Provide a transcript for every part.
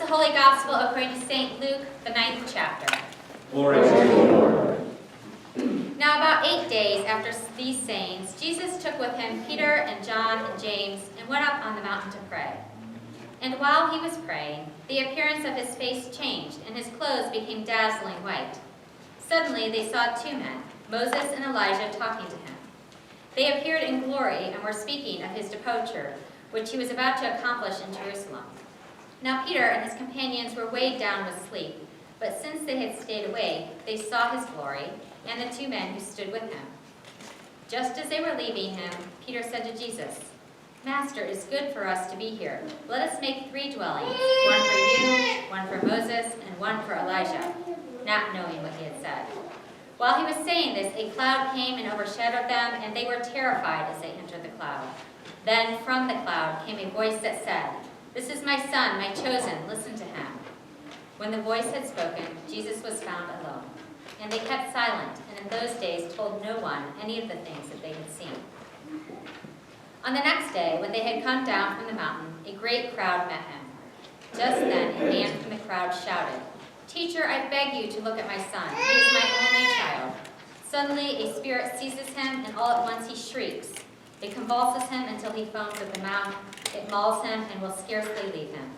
Holy Gospel according to St. Luke, the 9th chapter. Glory to you, Lord. Now about 8 days after these sayings, Jesus took with him Peter and John and James and went up on the mountain to pray. And while he was praying, the appearance of his face changed, and his clothes became dazzling white. Suddenly they saw two men, Moses and Elijah, talking to him. They appeared in glory and were speaking of his departure, which he was about to accomplish in Jerusalem. Now Peter and his companions were weighed down with sleep, but since they had stayed awake, they saw his glory and the two men who stood with him. Just as they were leaving him, Peter said to Jesus, "Master, it is good for us to be here. Let us make 3 dwellings, one for you, one for Moses, and one for Elijah," not knowing what he had said. While he was saying this, a cloud came and overshadowed them, and they were terrified as they entered the cloud. Then from the cloud came a voice that said, "This is my son, my chosen, listen to him." When the voice had spoken, Jesus was found alone. And they kept silent, and in those days told no one any of the things that they had seen. On the next day, when they had come down from the mountain, a great crowd met him. Just then a man from the crowd shouted, "Teacher, I beg you to look at my son. He is my only child." Suddenly a spirit seizes him, and all at once he shrieks. It convulses him until he foams at the mouth. It mauls him and will scarcely leave him.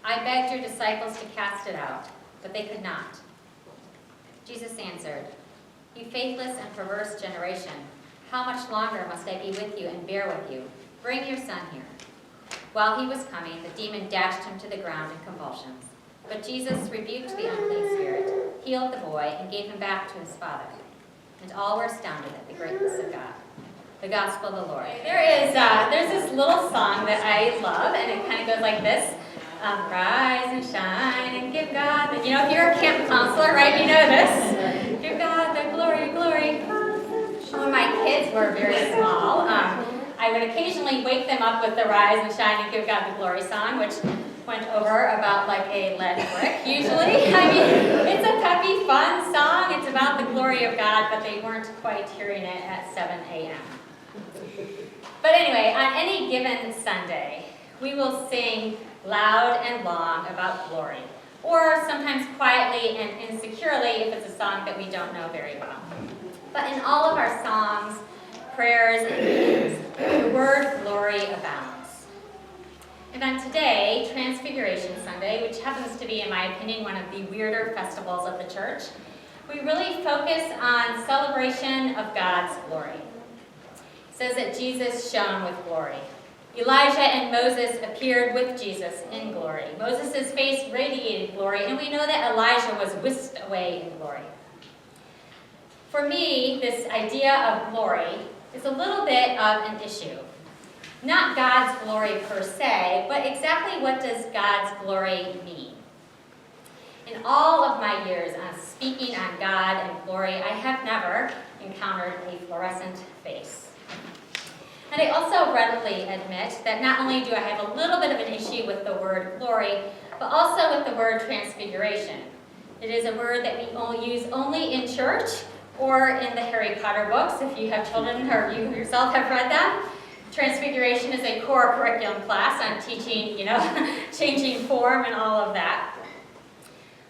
I begged your disciples to cast it out, but they could not. Jesus answered, "You faithless and perverse generation, how much longer must I be with you and bear with you? Bring your son here." While he was coming, the demon dashed him to the ground in convulsions. But Jesus rebuked the unclean spirit, healed the boy, and gave him back to his father. And all were astounded at the greatness of God. The Gospel of the Lord. There's this little song that I love, and it kind of goes like this. Rise and shine and give God the, if you're a camp counselor, right, you know this. Give God the glory, glory. When my kids were very small, I would occasionally wake them up with the Rise and Shine and Give God the Glory song, which went over about like a lead brick, usually. I mean, it's a peppy, fun song. It's about the glory of God, but they weren't quite hearing it at 7 a.m. But anyway, on any given Sunday, we will sing loud and long about glory, or sometimes quietly and insecurely if it's a song that we don't know very well. But in all of our songs, prayers, and hymns, the word glory abounds. And on today, Transfiguration Sunday, which happens to be, in my opinion, one of the weirder festivals of the church, we really focus on celebration of God's glory. It says that Jesus shone with glory. Elijah and Moses appeared with Jesus in glory. Moses' face radiated glory, and we know that Elijah was whisked away in glory. For me, this idea of glory is a little bit of an issue. Not God's glory per se, but exactly what does God's glory mean? In all of my years speaking on God and glory, I have never encountered a fluorescent face. And I also readily admit that not only do I have a little bit of an issue with the word glory, but also with the word transfiguration. It is a word that we use only in church or in the Harry Potter books, if you have children or you yourself have read them. Transfiguration is a core curriculum class on teaching, changing form and all of that.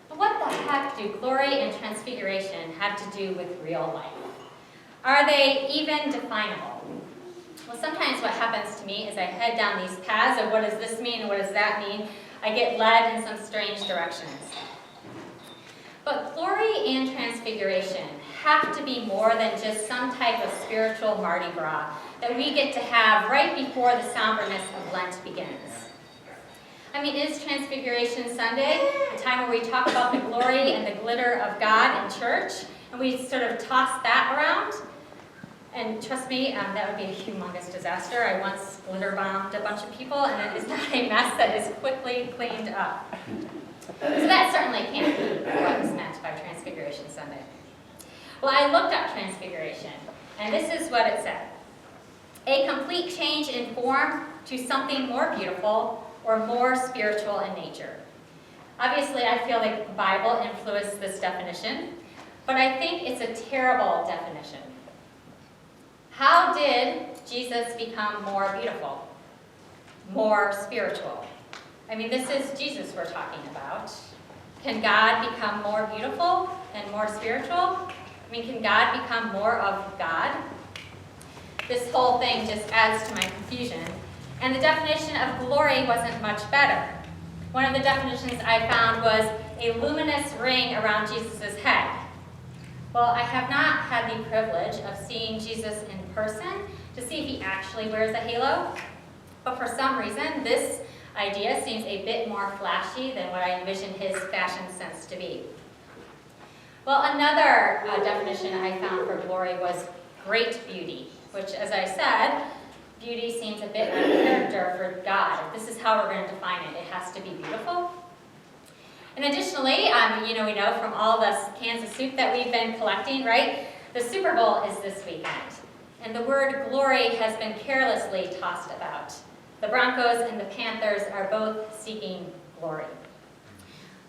But what the heck do glory and transfiguration have to do with real life? Are they even definable? Well, sometimes what happens to me is I head down these paths of what does this mean and what does that mean. I get led in some strange directions. But glory and transfiguration have to be more than just some type of spiritual Mardi Gras that we get to have right before the somberness of Lent begins. I mean, is Transfiguration Sunday a time where we talk about the glory and the glitter of God in church, and we sort of toss that around? And trust me, that would be a humongous disaster. I once glitter bombed a bunch of people, and it is not a mess that is quickly cleaned up. So that certainly can't be what was meant by Transfiguration Sunday. Well, I looked up Transfiguration, and this is what it said. A complete change in form to something more beautiful or more spiritual in nature. Obviously, I feel like the Bible influenced this definition, but I think it's a terrible definition. How did Jesus become more beautiful, more spiritual? I mean, this is Jesus we're talking about. Can God become more beautiful and more spiritual? I mean, can God become more of God? This whole thing just adds to my confusion. And the definition of glory wasn't much better. One of the definitions I found was a luminous ring around Jesus' head. Well, I have not had the privilege of seeing Jesus in person to see if he actually wears a halo, but for some reason, this idea seems a bit more flashy than what I envisioned his fashion sense to be. Well, another definition I found for glory was great beauty, which, as I said, beauty seems a bit out of character for God. If this is how we're going to define it, it has to be beautiful. And additionally, we know from all the cans of soup that we've been collecting, right? The Super Bowl is this weekend, and the word glory has been carelessly tossed about. The Broncos and the Panthers are both seeking glory.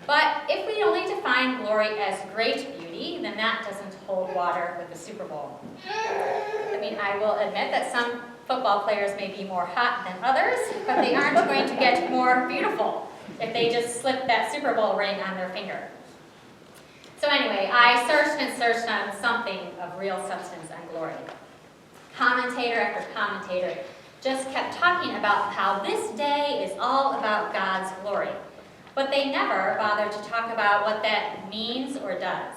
But if we only define glory as great beauty, then that doesn't hold water with the Super Bowl. I mean, I will admit that some football players may be more hot than others, but they aren't going to get more beautiful if they just slip that Super Bowl ring on their finger. So anyway, I searched on something of real substance on glory. Commentator after commentator just kept talking about how this day is all about God's glory, but they never bothered to talk about what that means or does.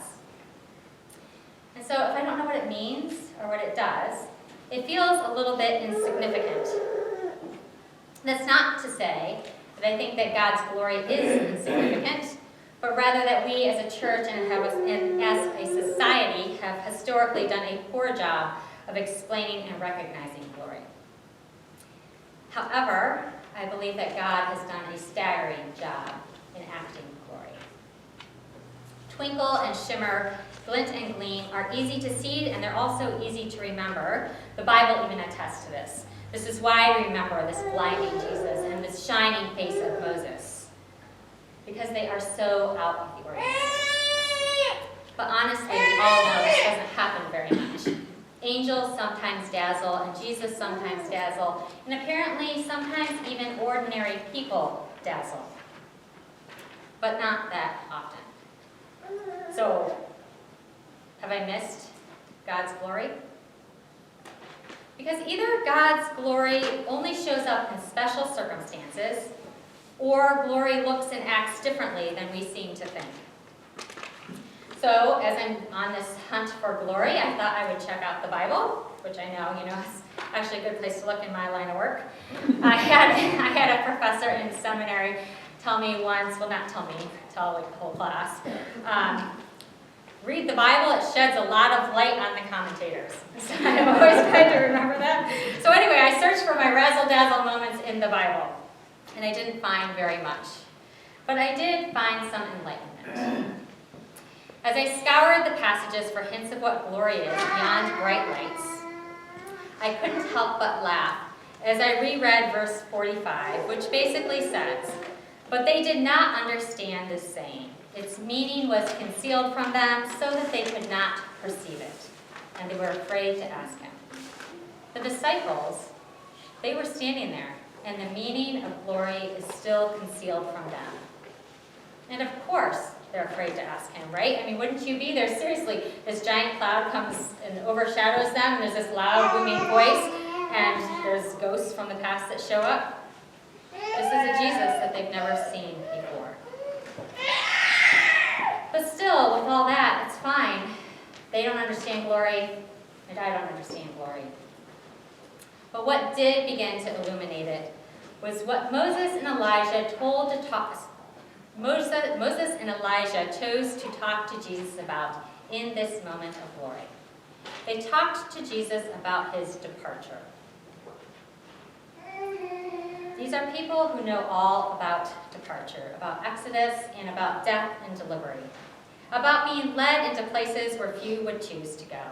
And so if I don't know what it means or what it does, it feels a little bit insignificant. That's not to say that I think that God's glory is insignificant, but rather that we as a church and as a society have historically done a poor job of explaining and recognizing glory. However, I believe that God has done a staggering job in acting glory. Twinkle and shimmer, glint and gleam are easy to see, and they're also easy to remember. The Bible even attests to this. This is why we remember this blinding Jesus and this shining face of Moses, because they are so out of the ordinary. But honestly, we all know this doesn't happen very much. Angels sometimes dazzle, and Jesus sometimes dazzle, and apparently sometimes even ordinary people dazzle. But not that often. So, have I missed God's glory? Because either God's glory only shows up in special circumstances, or glory looks and acts differently than we seem to think. So, as I'm on this hunt for glory, I thought I would check out the Bible, which I know, is actually a good place to look in my line of work. I had a professor in seminary tell me once, well, not tell me, tell like the whole class, read the Bible, it sheds a lot of light on the commentators. So I've always tried to remember that. So anyway, I searched for my razzle-dazzle moments in the Bible, and I didn't find very much. But I did find some enlightenment. As I scoured the passages for hints of what glory is beyond bright lights, I couldn't help but laugh as I reread verse 45, which basically says, "But they did not understand this saying. Its meaning was concealed from them so that they could not perceive it, and they were afraid to ask him." The disciples, they were standing there, and the meaning of glory is still concealed from them. And of course, they're afraid to ask him, right? I mean, wouldn't you be? There's seriously, this giant cloud comes and overshadows them, and there's this loud, booming voice, and there's ghosts from the past that show up. This is a Jesus that they've never seen before. But still, with all that, it's fine. They don't understand glory, and I don't understand glory. But what did begin to illuminate it was what Moses and Elijah chose to talk to Jesus about in this moment of glory. They talked to Jesus about his departure. These are people who know all about departure, about Exodus, and about death and delivery, about being led into places where few would choose to go.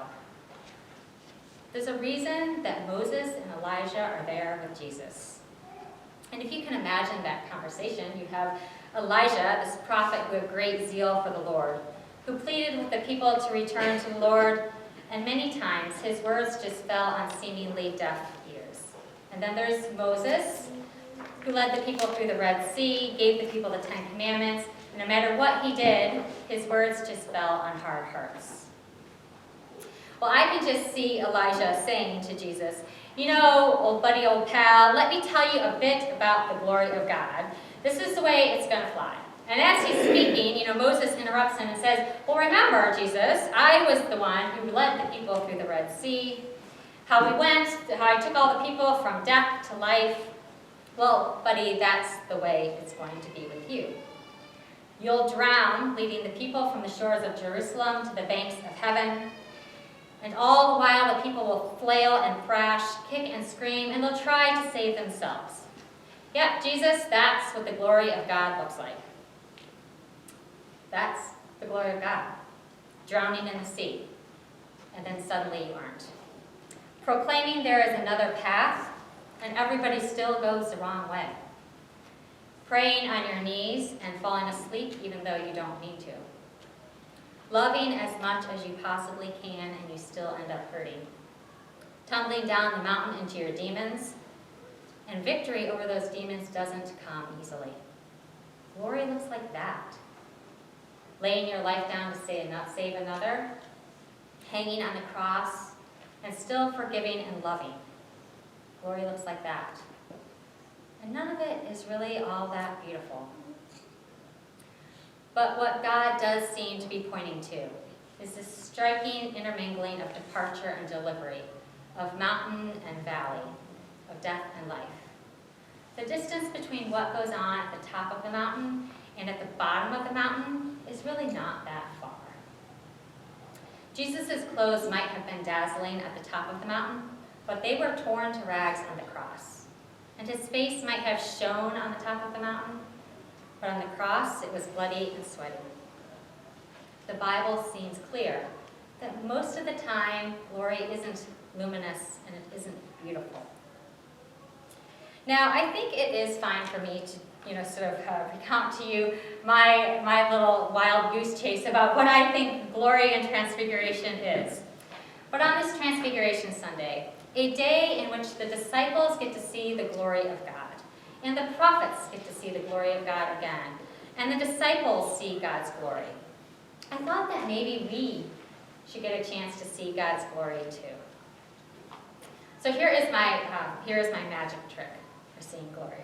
There's a reason that Moses and Elijah are there with Jesus. And if you can imagine that conversation, you have Elijah, this prophet who had great zeal for the Lord, who pleaded with the people to return to the Lord, and many times his words just fell on seemingly deaf ears. And then there's Moses, who led the people through the Red Sea, gave the people the Ten Commandments, and no matter what he did, his words just fell on hard hearts. Well, I can just see Elijah saying to Jesus, you know, old buddy, old pal, let me tell you a bit about the glory of God. This is the way it's going to fly. And as he's speaking, Moses interrupts him and says, well, remember, Jesus, I was the one who led the people through the Red Sea, how we went, how I took all the people from death to life. Well, buddy, that's the way it's going to be with you. You'll drown, leading the people from the shores of Jerusalem to the banks of heaven. And all the while, the people will flail and thrash, kick and scream, and they'll try to save themselves. Yep, Jesus, that's what the glory of God looks like. That's the glory of God. Drowning in the sea. And then suddenly you aren't. Proclaiming there is another path, and everybody still goes the wrong way. Praying on your knees and falling asleep even though you don't mean to. Loving as much as you possibly can, and you still end up hurting. Tumbling down the mountain into your demons, and victory over those demons doesn't come easily. Glory looks like that. Laying your life down to save another, hanging on the cross, and still forgiving and loving. Glory looks like that. And none of it is really all that beautiful. But what God does seem to be pointing to is this striking intermingling of departure and delivery, of mountain and valley, of death and life. The distance between what goes on at the top of the mountain and at the bottom of the mountain is really not that far. Jesus' clothes might have been dazzling at the top of the mountain, but they were torn to rags on the cross. And his face might have shone on the top of the mountain, but on the cross it was bloody and sweaty. The Bible seems clear that most of the time glory isn't luminous and it isn't beautiful. Now, I think it is fine for me to recount to you my little wild goose chase about what I think glory and transfiguration is. But on this Transfiguration Sunday, a day in which the disciples get to see the glory of God, and the prophets get to see the glory of God again, and the disciples see God's glory, I thought that maybe we should get a chance to see God's glory too. So here is my magic trick for seeing glory.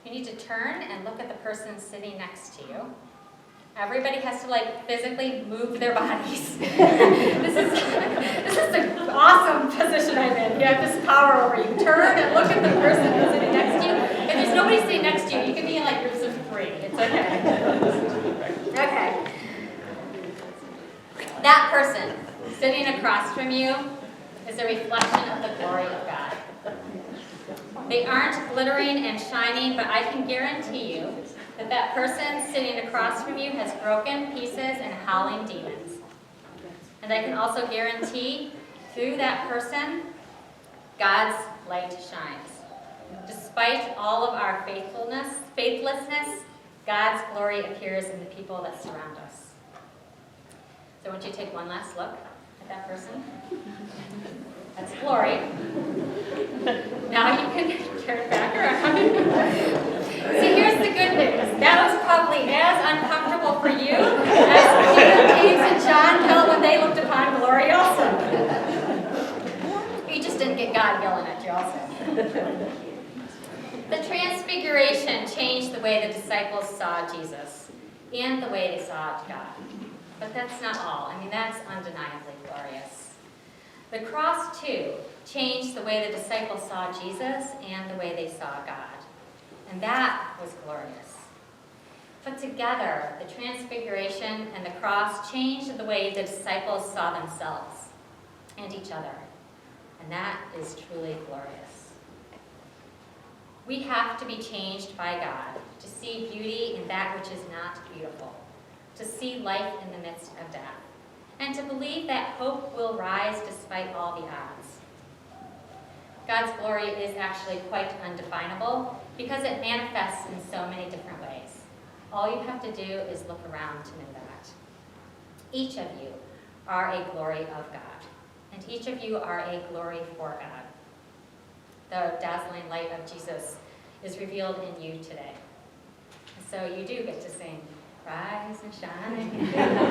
You need to turn and look at the person sitting next to you. Everybody has to physically move their bodies. This is the awesome position I'm in. You have this power over you. Turn and look at the person who's sitting next to you. If there's nobody sitting next to you, you can be in groups of 3. It's okay. Okay. That person sitting across from you is a reflection of the glory of God. They aren't glittering and shining, but I can guarantee you that person sitting across from you has broken pieces and howling demons. And I can also guarantee through that person, God's light shines. Despite all of our faithlessness, God's glory appears in the people that surround us. So won't you take one last look at that person? That's glory. Now you can turn back around. See, here's the good news. That was probably as uncomfortable for you as Peter, James, and John felt when they looked upon glory also. You just didn't get God yelling at you also. The Transfiguration changed the way the disciples saw Jesus and the way they saw God. But that's not all. That's undeniably glorious. The cross, too, changed the way the disciples saw Jesus and the way they saw God. And that was glorious. But together, the Transfiguration and the cross changed the way the disciples saw themselves and each other. And that is truly glorious. We have to be changed by God to see beauty in that which is not beautiful, to see life in the midst of death, and to believe that hope will rise despite all the odds. God's glory is actually quite undefinable because it manifests in so many different ways. All you have to do is look around to know that. Each of you are a glory of God, and each of you are a glory for God. the dazzling light of Jesus is revealed in you today. So you do get to sing, rise and shine.